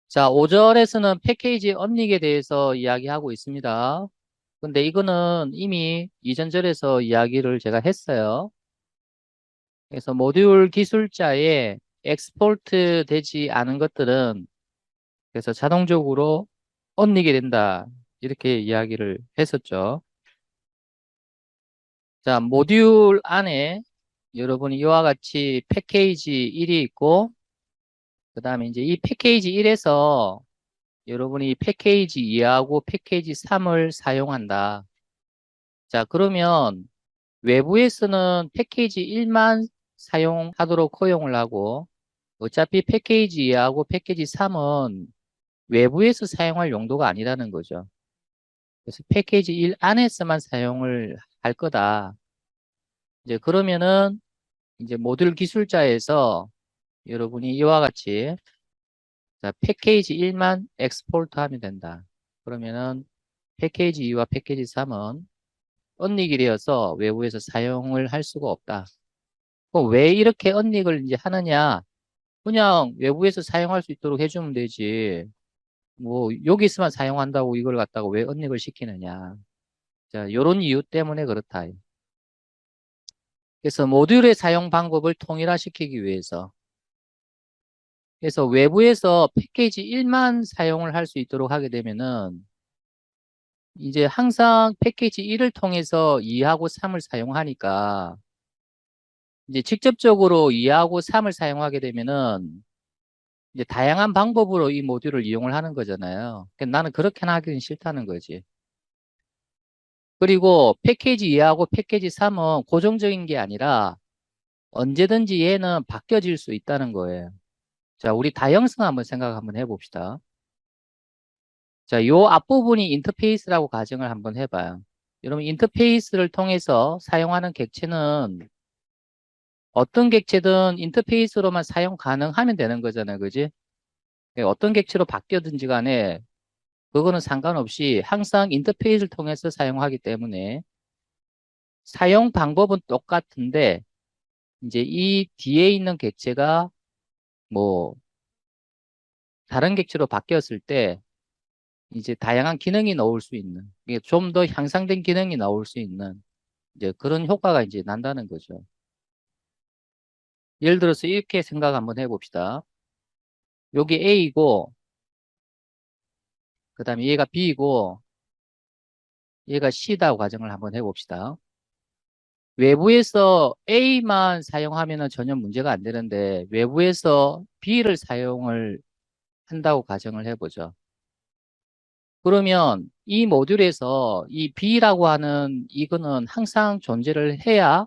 자, 5절에서는 패키지 언닉에 대해서 이야기하고 있습니다. 근데 이거는 이미 이전 절에서 이야기를 제가 했어요. 그래서 모듈 기술자에 엑스포트 되지 않은 것들은 그래서 자동적으로 언닉이 된다. 이렇게 이야기를 했었죠. 자, 모듈 안에 여러분이 이와 같이 패키지 1이 있고, 그 다음에 이제 이 패키지 1에서 여러분이 패키지 2하고 패키지 3을 사용한다. 자, 그러면 외부에서는 패키지 1만 사용하도록 허용을 하고, 어차피 패키지 2하고 패키지 3은 외부에서 사용할 용도가 아니라는 거죠. 그래서 패키지 1 안에서만 사용을 할 거다. 이제 그러면은 이제 모듈 기술자에서 여러분이 이와 같이 자, 패키지 1만 엑스포트 하면 된다. 그러면은 패키지 2와 패키지 3은 언닉이 되어서 외부에서 사용을 할 수가 없다. 그럼 왜 이렇게 언닉을 이제 하느냐? 그냥 외부에서 사용할 수 있도록 해주면 되지. 뭐 여기서만 사용한다고 이걸 갖다가 왜 언닉을 시키느냐? 자, 요런 이유 때문에 그렇다. 그래서 모듈의 사용 방법을 통일화시키기 위해서 그래서 외부에서 패키지 1만 사용을 할 수 있도록 하게 되면은 이제 항상 패키지 1을 통해서 2하고 3을 사용하니까 이제 직접적으로 2하고 3을 사용하게 되면은 이제 다양한 방법으로 이 모듈을 이용을 하는 거잖아요. 나는 그렇게 하기는 싫다는 거지. 그리고 패키지 2하고 패키지 3은 고정적인 게 아니라 언제든지 얘는 바뀌어질 수 있다는 거예요. 자, 우리 다형성 한번 생각 한번 해봅시다. 자, 요 앞부분이 인터페이스라고 가정을 한번 해봐요. 여러분, 인터페이스를 통해서 사용하는 객체는 어떤 객체든 인터페이스로만 사용 가능하면 되는 거잖아요. 그지? 어떤 객체로 바뀌었든지 간에 그거는 상관없이 항상 인터페이스를 통해서 사용하기 때문에 사용 방법은 똑같은데 이제 이 뒤에 있는 객체가 뭐 다른 객체로 바뀌었을 때 이제 다양한 기능이 나올 수 있는 이게 좀 더 향상된 기능이 나올 수 있는 이제 그런 효과가 이제 난다는 거죠. 예를 들어서 이렇게 생각 한번 해봅시다. 여기 A이고 그다음에 얘가 B이고 얘가 C다고 가정을 한번 해봅시다. 외부에서 A만 사용하면 전혀 문제가 안 되는데 외부에서 B를 사용을 한다고 가정을 해보죠. 그러면 이 모듈에서 이 B라고 하는 이거는 항상 존재를 해야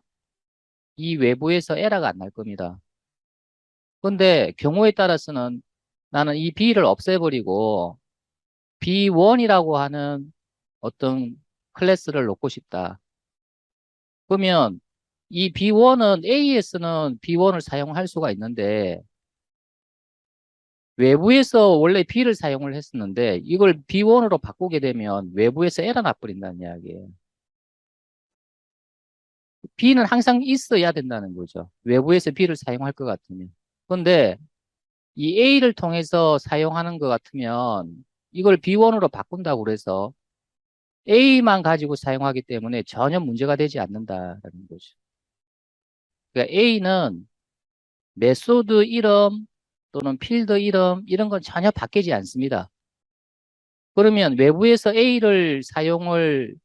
이 외부에서 에러가 안 날 겁니다. 근데 경우에 따라서는 나는 이 B를 없애버리고 B1이라고 하는 어떤 클래스를 놓고 싶다. 그러면 이 B1은 AS는 B1을 사용할 수가 있는데 외부에서 원래 B를 사용을 했었는데 이걸 B1으로 바꾸게 되면 외부에서 에러 나버린다는 이야기예요. B는 항상 있어야 된다는 거죠. 외부에서 B를 사용할 것 같으면. 그런데 이 A를 통해서 사용하는 것 같으면 이걸 B1으로 바꾼다고 그래서 A만 가지고 사용하기 때문에 전혀 문제가 되지 않는다라는 거죠. 그러니까 A는 메소드 이름 또는 필드 이름 이런 건 전혀 바뀌지 않습니다. 그러면 외부에서 A를 사용을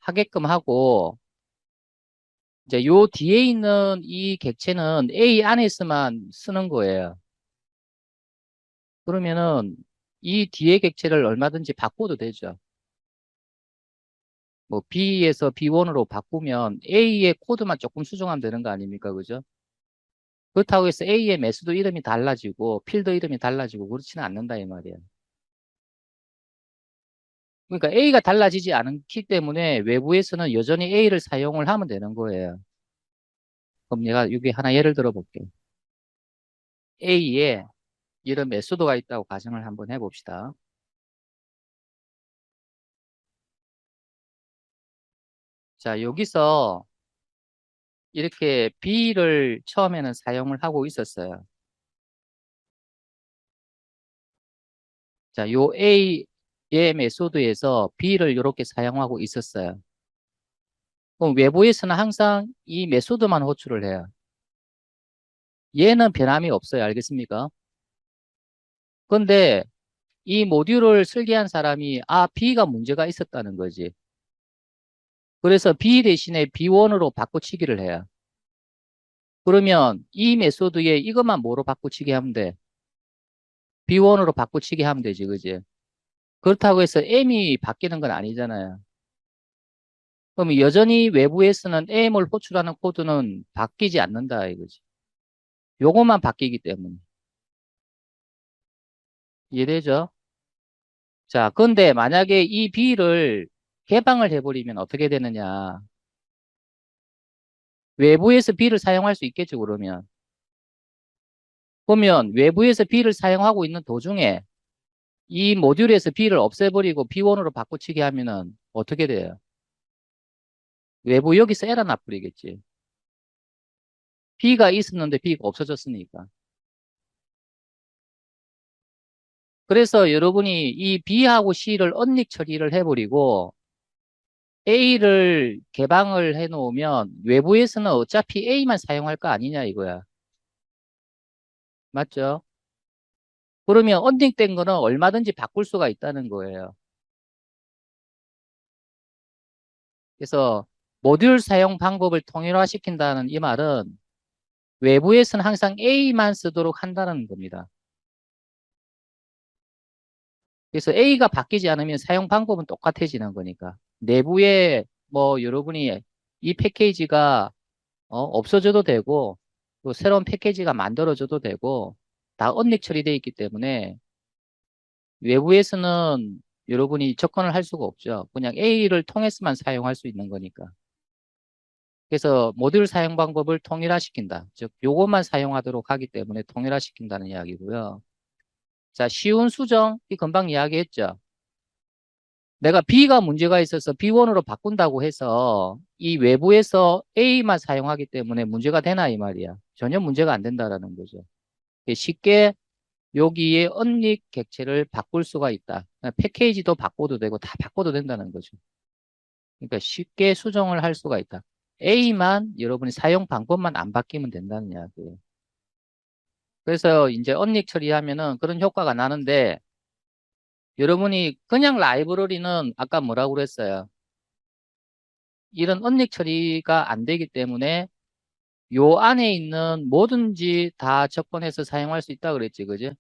하게끔 하고 이제 요 뒤에 있는 이 객체는 A 안에서만 쓰는 거예요. 그러면은 이 뒤에 객체를 얼마든지 바꿔도 되죠. 뭐 B에서 B1으로 바꾸면 A의 코드만 조금 수정하면 되는 거 아닙니까? 그죠? 그렇다고 해서 A의 매수도 이름이 달라지고 필드 이름이 달라지고 그렇지는 않는다 이 말이에요. 그러니까 A가 달라지지 않기 때문에 외부에서는 여전히 A를 사용을 하면 되는 거예요. 그럼 내가 여기 하나 예를 들어 볼게요. A에 이런 매수도가 있다고 가정을 한번 해봅시다. 자, 여기서 이렇게 B를 처음에는 사용을 하고 있었어요. 자, 요 A의 메소드에서 B를 이렇게 사용하고 있었어요. 그럼 외부에서는 항상 이 메소드만 호출을 해요. 얘는 변함이 없어요. 알겠습니까? 근데 이 모듈을 설계한 사람이 B가 문제가 있었다는 거지. 그래서 B 대신에 B1으로 바꿔치기를 해요. 그러면 이 메소드에 이것만 뭐로 바꿔치기 하면 돼? B1으로 바꿔치기 하면 되지, 그지? 그렇다고 해서 M이 바뀌는 건 아니잖아요. 그럼 여전히 외부에서는 M을 호출하는 코드는 바뀌지 않는다, 이거지. 요것만 바뀌기 때문에. 이해되죠? 자, 근데 만약에 이 B를 개방을 해버리면 어떻게 되느냐. 외부에서 B를 사용할 수 있겠죠, 그러면. 그러면 외부에서 B를 사용하고 있는 도중에 이 모듈에서 B를 없애버리고 B1으로 바꾸치기 하면은 어떻게 돼요? 외부 여기서 에러 나버리겠지. B가 있었는데 B가 없어졌으니까. 그래서 여러분이 이 B하고 C를 언닉 처리를 해버리고 A를 개방을 해놓으면 외부에서는 어차피 A만 사용할 거 아니냐 이거야. 맞죠? 그러면 언닉된 거는 얼마든지 바꿀 수가 있다는 거예요. 그래서 모듈 사용 방법을 통일화시킨다는 이 말은 외부에서는 항상 A만 쓰도록 한다는 겁니다. 그래서 A가 바뀌지 않으면 사용 방법은 똑같아지는 거니까. 내부에 뭐 여러분이 이 패키지가 없어져도 되고 또 새로운 패키지가 만들어져도 되고 다 언닉 처리되어 있기 때문에 외부에서는 여러분이 접근을 할 수가 없죠. 그냥 A를 통해서만 사용할 수 있는 거니까. 그래서 모듈 사용 방법을 통일화시킨다. 즉 요것만 사용하도록 하기 때문에 통일화시킨다는 이야기고요. 자, 쉬운 수정 이 금방 이야기했죠. 내가 B가 문제가 있어서 B1으로 바꾼다고 해서 이 외부에서 A만 사용하기 때문에 문제가 되나 이 말이야. 전혀 문제가 안 된다라는 거죠. 쉽게 여기에 언닉 객체를 바꿀 수가 있다. 패키지도 바꿔도 되고 다 바꿔도 된다는 거죠. 그러니까 쉽게 수정을 할 수가 있다. A만 여러분이 사용 방법만 안 바뀌면 된다는 이야기예요. 그래서 이제 언닉 처리하면은 그런 효과가 나는데 여러분이 그냥 라이브러리는 아까 뭐라고 그랬어요? 이런 언닉 처리가 안 되기 때문에 요 안에 있는 뭐든지 다 접근해서 사용할 수 있다 그랬지, 그지?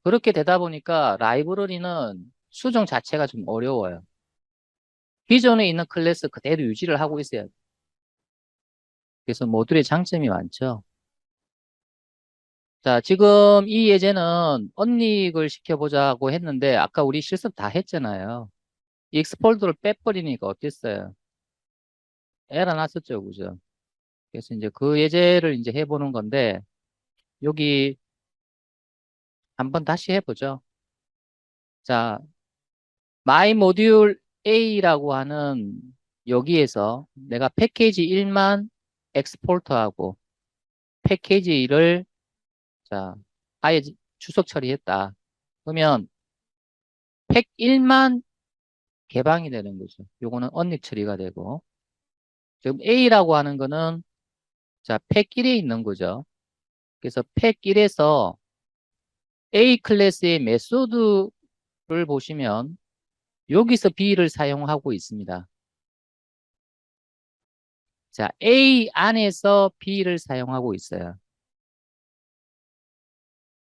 그렇게 되다 보니까 라이브러리는 수정 자체가 좀 어려워요. 기존에 있는 클래스 그대로 유지를 하고 있어야 돼. 그래서 모듈의 장점이 많죠. 자, 지금 이 예제는 언닉을 시켜보자고 했는데 아까 우리 실습 다 했잖아요. 익스폴드를 빼버리니까 어땠어요? 에러 났었죠, 그죠? 그래서 이제 그 예제를 이제 해보는 건데 여기 한번 다시 해보죠. 자, my module A라고 하는 여기에서 내가 패키지 1만 엑스포트하고 패키지 2를 자, 아예 추석 처리했다. 그러면 팩 1만 개방이 되는 거죠. 요거는 언닉 처리가 되고 지금 A라고 하는 거는 자, 팩 1에 있는 거죠. 그래서 팩 1에서 A 클래스의 메소드를 보시면 여기서 B를 사용하고 있습니다. 자, A 안에서 B를 사용하고 있어요.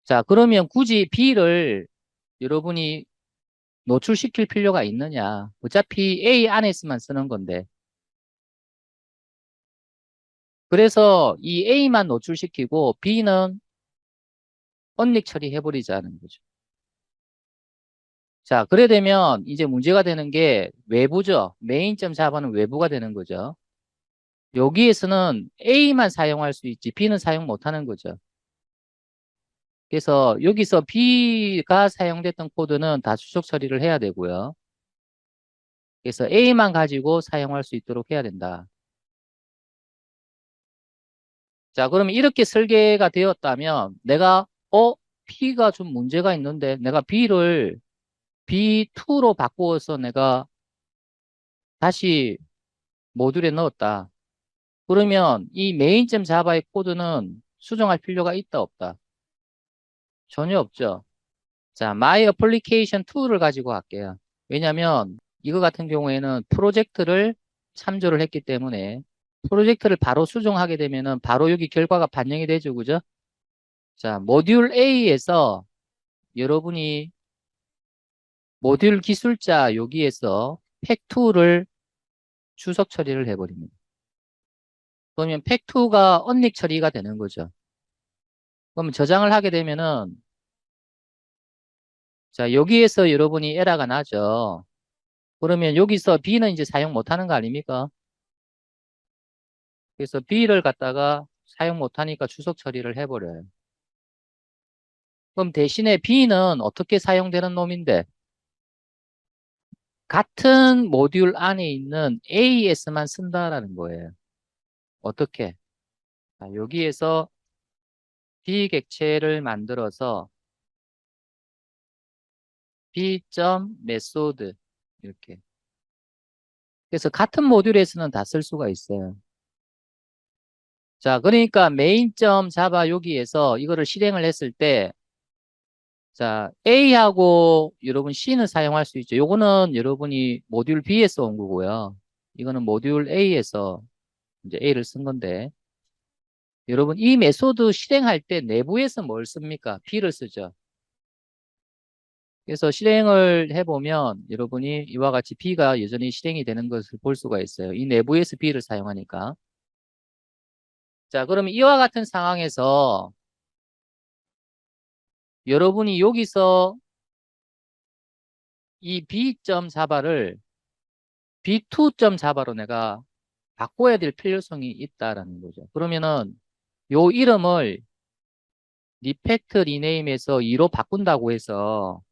자, 그러면 굳이 B를 여러분이 노출시킬 필요가 있느냐? 어차피 A 안에서만 쓰는 건데. 그래서 이 A만 노출시키고 B는 언닉 처리해버리자는 거죠. 자, 그래 되면 이제 문제가 되는 게 외부죠. 메인.자바는 외부가 되는 거죠. 여기에서는 A만 사용할 수 있지 B는 사용 못하는 거죠. 그래서 여기서 B가 사용됐던 코드는 다 추적 처리를 해야 되고요. 그래서 A만 가지고 사용할 수 있도록 해야 된다. 자, 그러면 이렇게 설계가 되었다면 내가 B가 좀 문제가 있는데 내가 B를 B2로 바꾸어서 내가 다시 모듈에 넣었다. 그러면 이 메인.점 자바의 코드는 수정할 필요가 있다, 없다? 전혀 없죠. 자, My Application 2를 가지고 갈게요. 왜냐면 이거 같은 경우에는 프로젝트를 참조를 했기 때문에 프로젝트를 바로 수정하게 되면은 바로 여기 결과가 반영이 되죠. 그죠? 자, 모듈 A에서 여러분이 모듈 기술자 여기에서 팩2를 주석 처리를 해버립니다. 그러면 팩2가 언닉 처리가 되는 거죠. 그러면 저장을 하게 되면은 자, 여기에서 여러분이 에러가 나죠. 그러면 여기서 B는 이제 사용 못하는 거 아닙니까? 그래서 B를 갖다가 사용 못하니까 주석 처리를 해버려요. 그럼 대신에 B는 어떻게 사용되는 놈인데? 같은 모듈 안에 있는 AS만 쓴다라는 거예요. 어떻게? 자, 여기에서 B 객체를 만들어서 B.메소드 이렇게. 그래서 같은 모듈에서는 다 쓸 수가 있어요. 자, 그러니까 메인.자바 여기에서 이거를 실행을 했을 때 자, A하고 여러분 C는 사용할 수 있죠. 요거는 여러분이 모듈 B에서 온 거고요. 이거는 모듈 A에서 이제 A를 쓴 건데 여러분 이 메소드 실행할 때 내부에서 뭘 씁니까? B를 쓰죠. 그래서 실행을 해보면 여러분이 이와 같이 B가 여전히 실행이 되는 것을 볼 수가 있어요. 이 내부에서 B를 사용하니까. 자, 그러면 이와 같은 상황에서 여러분이 여기서 이 B.자바를 B2.자바로 내가 바꿔야 될 필요성이 있다라는 거죠. 그러면은 요 이름을 리팩트 리네임에서 2로 바꾼다고 해서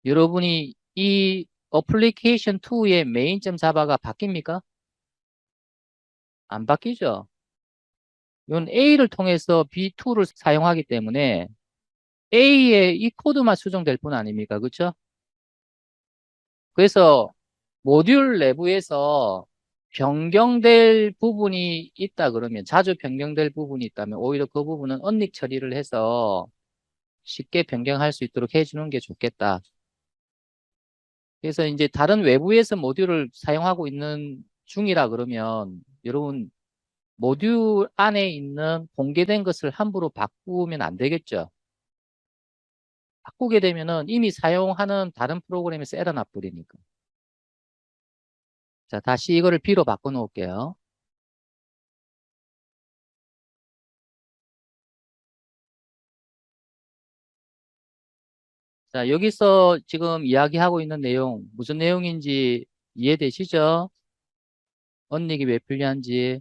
여러분이 이 어플리케이션 2의 메인.자바가 바뀝니까? 안 바뀌죠. 이건 A를 통해서 B2를 사용하기 때문에 A의 이 코드만 수정될 뿐 아닙니까? 그렇죠? 그래서 모듈 내부에서 변경될 부분이 있다 그러면 자주 변경될 부분이 있다면 오히려 그 부분은 언닉 처리를 해서 쉽게 변경할 수 있도록 해주는 게 좋겠다. 그래서 이제 다른 외부에서 모듈을 사용하고 있는 중이라 그러면 여러분 모듈 안에 있는 공개된 것을 함부로 바꾸면 안 되겠죠. 바꾸게 되면은 이미 사용하는 다른 프로그램에서 에러 나버리니까. 자, 다시 이거를 B로 바꿔 놓을게요. 자, 여기서 지금 이야기하고 있는 내용, 무슨 내용인지 이해되시죠? 언닉이 왜 필요한지.